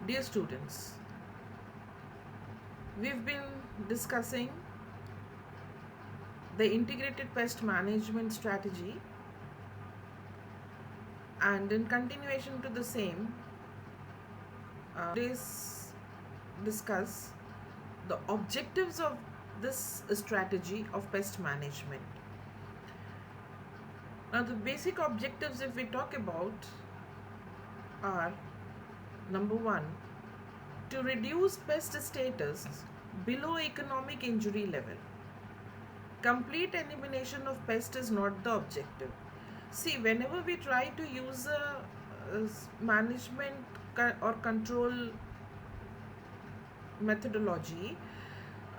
Dear students, we've been discussing the integrated pest management strategy, and in continuation to the same, today's discuss the objectives of this strategy of pest management. Now, the basic objectives, if we talk about, are number one, to reduce pest status below economic injury level. Complete elimination of pest is not the objective. See, whenever we try to use a management or control methodology,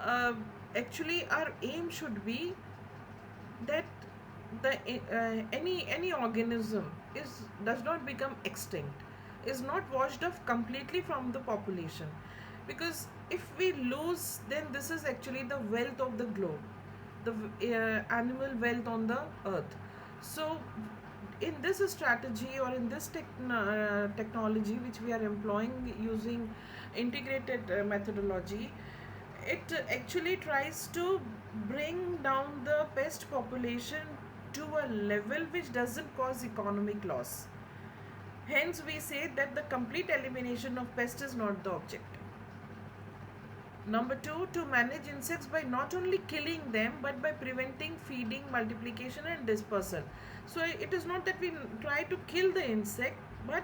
uh, actually our aim should be that the any organism does not become extinct, is not washed off completely from the population, because if we lose, then this is actually the wealth of the globe, the animal wealth on the earth. So in this strategy, or in this technology which we are employing using integrated methodology, it actually tries to bring down the pest population to a level which doesn't cause economic loss. Hence, we say that the complete elimination of pest is not the objective. Number two, to manage insects by not only killing them but by preventing feeding, multiplication, and dispersal. So, it is not that we try to kill the insect, but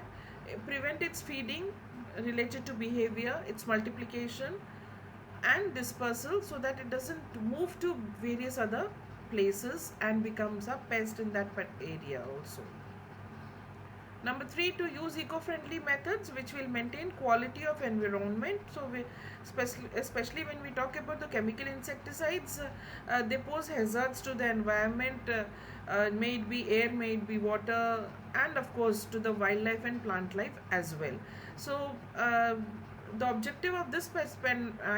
prevent its feeding related to behavior, its multiplication, and dispersal, so that it doesn't move to various other places and becomes a pest in that area also. Number three, to use eco-friendly methods which will maintain quality of environment. So, especially when we talk about the chemical insecticides, they pose hazards to the environment, may it be air, may it be water, and of course to the wildlife and plant life as well. So, the objective of this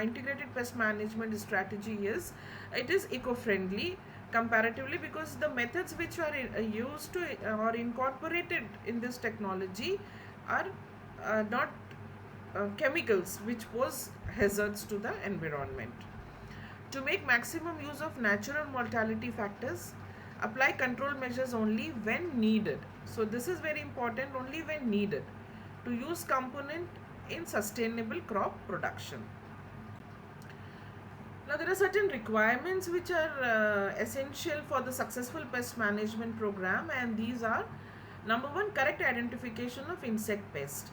integrated pest management strategy is, it is eco-friendly comparatively, because the methods which are used to or incorporated in this technology are not chemicals which pose hazards to the environment. To make maximum use of natural mortality factors, apply control measures only when needed. So this is very important, only when needed, to use component in sustainable crop production. Now, there are certain requirements which are essential for the successful pest management program, and these are: number one, correct identification of insect pest.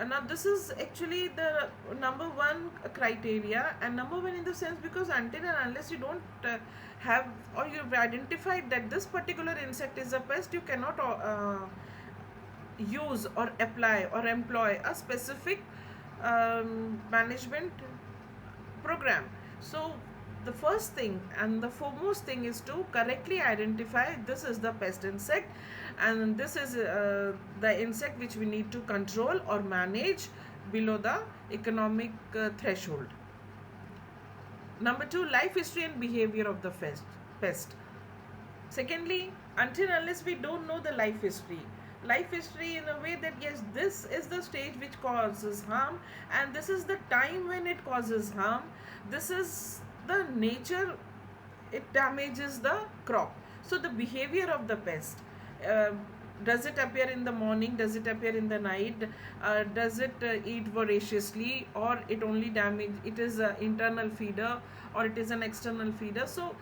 Now, this is actually the number one criteria, and number one in the sense, because until and unless you don't have, or you've identified that this particular insect is a pest, you cannot use or apply or employ a specific management program. So the first thing and the foremost thing is to correctly identify this is the pest insect, and this is the insect which we need to control or manage below the economic threshold. Number two, life history and behavior of the pest. Secondly, until unless we don't know the life history in a way that yes, this is the stage which causes harm, and this is the time when it causes harm, this is the nature, it damages the crop. So the behavior of the pest, uh, does it appear in the morning, does it appear in the night, does it eat voraciously, or it only damage, it is an internal feeder or it is an external feeder. So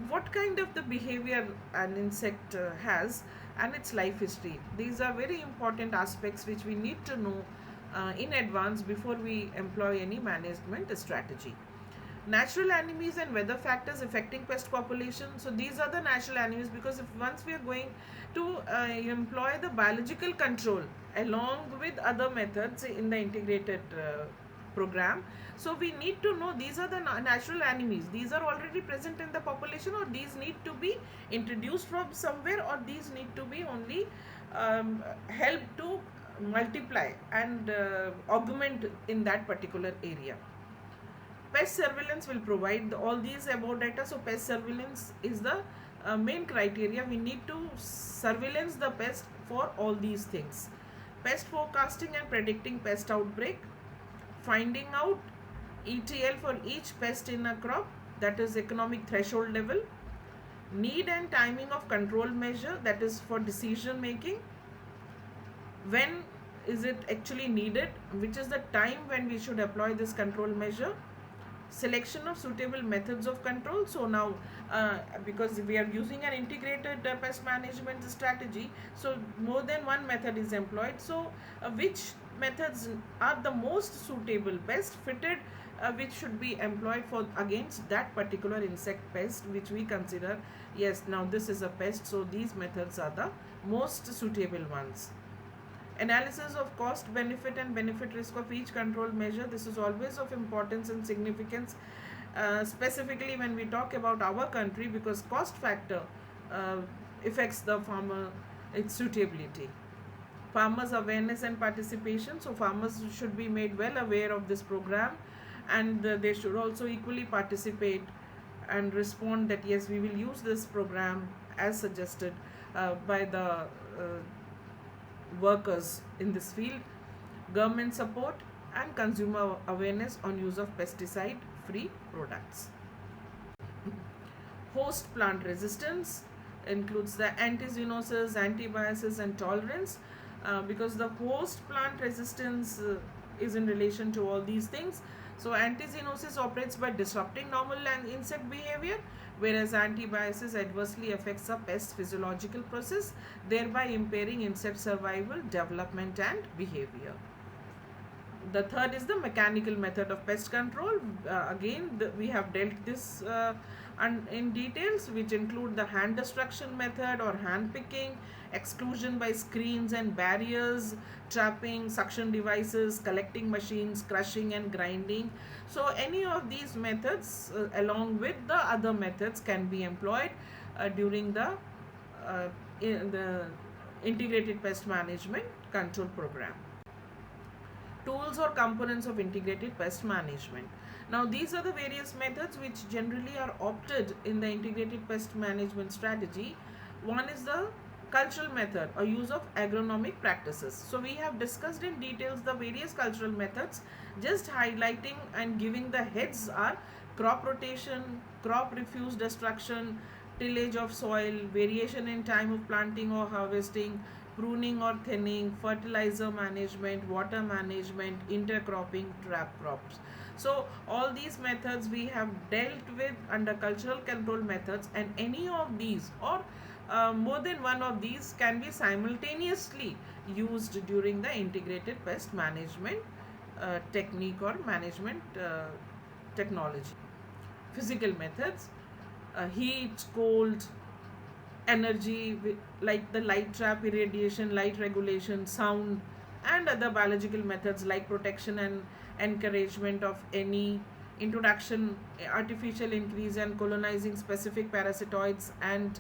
what kind of the behavior an insect has, and its life history, these are very important aspects which we need to know in advance before we employ any management strategy. Natural enemies and weather factors affecting pest population. So these are the natural enemies, because if once we are going to employ the biological control along with other methods in the integrated program, so we need to know these are the natural enemies, these are already present in the population, or these need to be introduced from somewhere, or these need to be only help to multiply and augment in that particular area. Pest surveillance will provide all these above data. So pest surveillance is the main criteria. We need to surveillance the pest for all these things. pest forecasting and predicting pest outbreak, finding out ETL for each pest in a crop, that is economic threshold level, need and timing of control measure, that is for decision making, when is it actually needed, which is the time when we should apply this control measure, selection of suitable methods of control. So now because we are using an integrated pest management strategy, so more than one method is employed. So which methods are the most suitable, best fitted, which should be employed for against that particular insect pest which we consider, yes, now this is a pest, so these methods are the most suitable ones. Analysis of cost benefit and benefit risk of each control measure, this is always of importance and significance, specifically when we talk about our country, because cost factor uh, affects the farmer, its suitability. Farmers awareness and participation, so farmers should be made well aware of this program, and they should also equally participate and respond that yes, we will use this program as suggested by the workers in this field. Government support and consumer awareness on use of pesticide free products. Host plant resistance includes the antizoonoses, antibiosis, and tolerance, because the host plant resistance is in relation to all these things. So antizoonosis operates by disrupting normal insect behavior, whereas antibiosis adversely affects the pest physiological process, thereby impairing insect survival, development, and behavior. The third is the mechanical method of pest control. We have dealt this in details, which include the hand destruction method or hand picking, exclusion by screens and barriers, trapping, suction devices, collecting machines, crushing and grinding. So any of these methods along with the other methods can be employed during the integrated pest management control program. Tools or components of integrated pest management. Now, these are the various methods which generally are opted in the integrated pest management strategy. One is the cultural method or use of agronomic practices. So, we have discussed in details the various cultural methods. Just highlighting and giving the heads are crop rotation, crop refuse destruction, tillage of soil, variation in time of planting or harvesting, pruning or thinning, fertilizer management, water management, intercropping, trap crops. So all these methods we have dealt with under cultural control methods, and any of these or more than one of these can be simultaneously used during the integrated pest management technique or management technology. Physical methods, heat, cold, energy, like the light trap, irradiation, light regulation, sound, and other biological methods like protection and encouragement of any introduction, artificial increase, and colonizing specific parasitoids and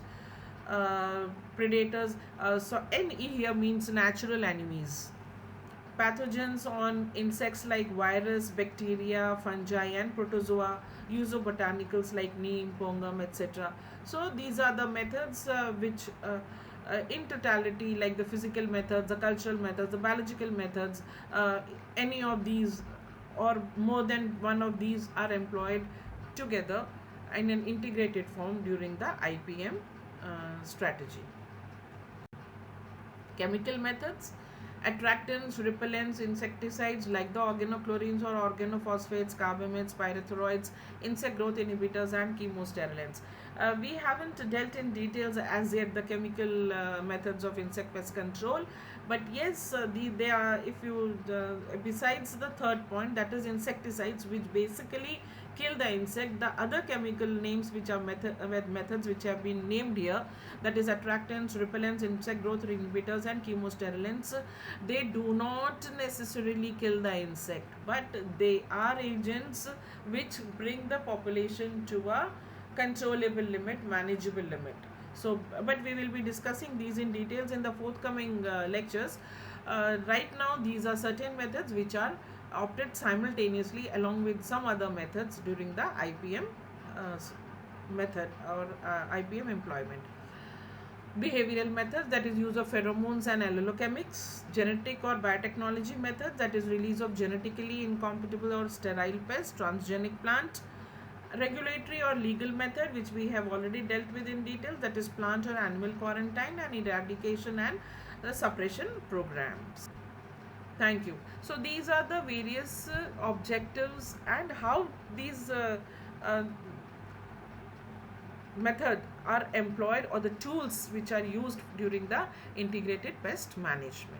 predators. So NE here means natural enemies. Pathogens on insects like virus, bacteria, fungi, and protozoa, use of botanicals like neem, pongum, etc. So these are the methods which in totality, like the physical methods, the cultural methods, the biological methods, any of these or more than one of these are employed together in an integrated form during the IPM strategy. Chemical methods, attractants, repellents, insecticides like the organochlorines or organophosphates, carbamates, pyrethroids, insect growth inhibitors, and chemosterilants. We haven't dealt in details as yet the chemical methods of insect pest control, but yes, they are, if you besides the third point, that is insecticides, which basically kill the insect, the other chemical names which are methods which have been named here, that is attractants, repellents, insect growth inhibitors, and chemosterilants, they do not necessarily kill the insect, but they are agents which bring the population to a controllable limit, manageable limit. So but we will be discussing these in details in the forthcoming lectures. Right now these are certain methods which are opted simultaneously along with some other methods during the IPM method or IPM employment. Behavioral methods, that is use of pheromones and allelochemics. Genetic or biotechnology methods, that is release of genetically incompatible or sterile pests, transgenic plant. Regulatory or legal method, which we have already dealt with in detail, that is plant or animal quarantine and eradication and the suppression programs. Thank you. So these are the various objectives and how these uh, method are employed, or the tools which are used during the integrated pest management.